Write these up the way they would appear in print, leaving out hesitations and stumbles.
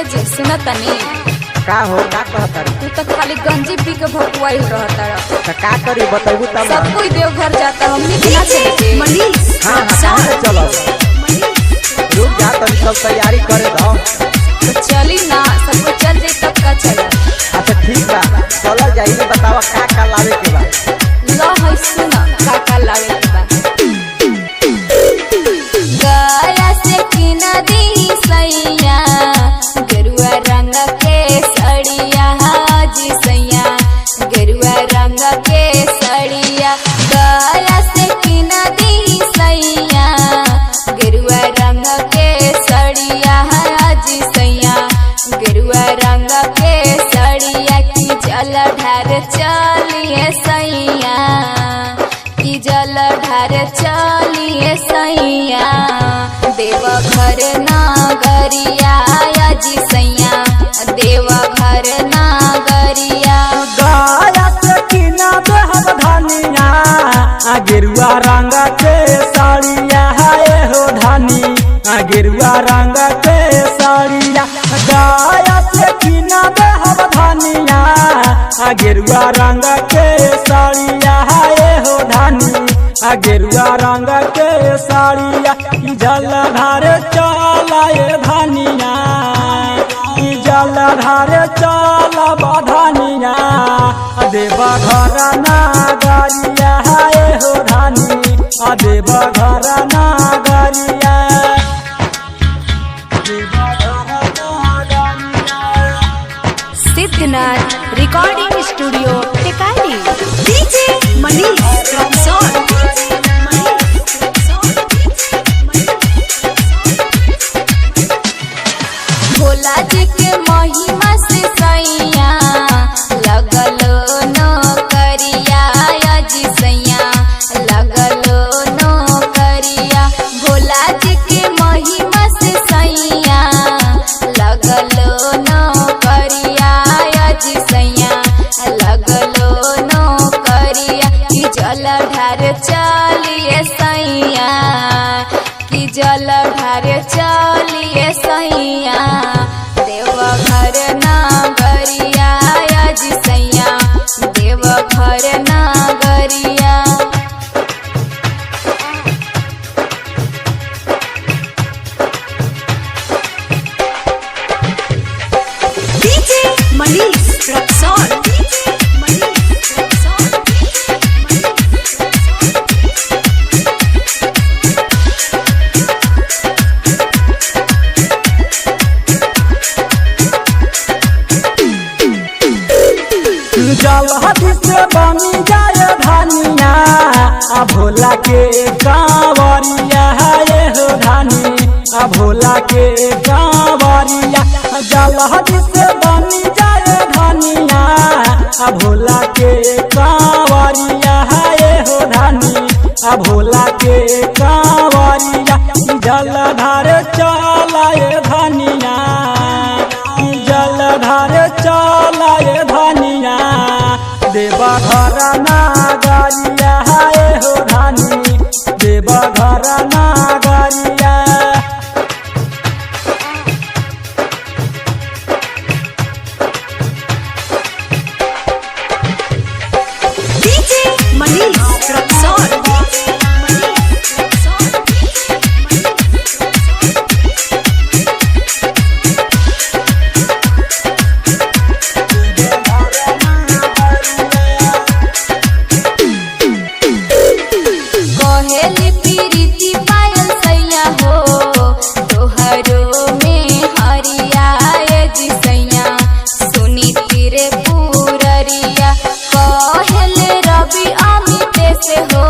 ए जी सुना तनी का हो का कहता तू तो खाली गंजी पी के भकुआई रहता तो का करी बताबू तब सब कोई देवघर जाता हमनी के ना चले मनीष हाँ हाँ चलो रुक जा तनी सब तैयारी करे दो तो चली ना सब कोई चल जाए तब का चला। अच्छा ठीक बा चल जाइए बतावा का लावे के बा लो है सुना का लावे के बा गया से किना दी सैया गेरुआ रंग के सड़िया हाजी सैया गेरुआ रंग के सड़िया गया से किना दी सैया गेरुआ रंग के सड़िया हाजी सैया गेरुआ रंग के सड़िया की जल ढार चलिए सैया की जल ढार चलिए सैया देवघर नागरिया जी सैया देवघर नागरिया गया से किना देहब धनिया गेरुआ रंग के साड़िया है हो धनी गेरुआ रंग के साड़िया गया से किना देहब धनिया गेरुआ रंग के साड़िया है हो धनी गेरुआ रंग के साड़िया जल धार चलाए धनिया जल धार चल बधनिया देवघर नागरिया है हो धनी देवघर नागरिया Siddhnath recording studio Tikari DJ Manish Raxaul Bhola ji के महिमा से सैया लगलो नौकरिया जी सैया लगलो नौकरिया भोला जी के महिमा से सैया लगलो नौकरिया जी सैया लगलो नौकरिया की जल ढार चलिए सैया की जल ढार चलिए सैया देवघर नागरिया जी सैया देवघर नागरिया डीजे मनीष रक्सौल जल से बनी जाए धनिया भोला के कांवरिया है हो धनी भोला के कांवरिया जल से बनी जाए धनिया भोला के कांवरिया है हो धनी भोला के कांवरिया जल धार चलाए धनिया जल धार चलाए धनिया देवघर नागरिया है हो धनी देवघर नागरिया डीजे मनीष रक्सौल कहेली प्रीति पायल सैया हो तोहरो में हरिया जी सैया सुनी तेरे पूररिया कहल रवि अमित से हो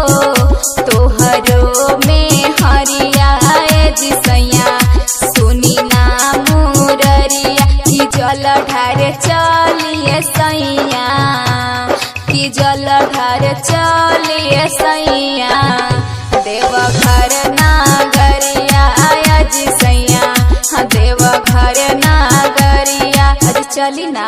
तोहरो में हरिया जी सैया सुनी ना मुररिया की जल ढार चलिए सैया की जल ढार चलिए सैया देवघर नागरिया जी सैया देवघर नागरिया चली ना।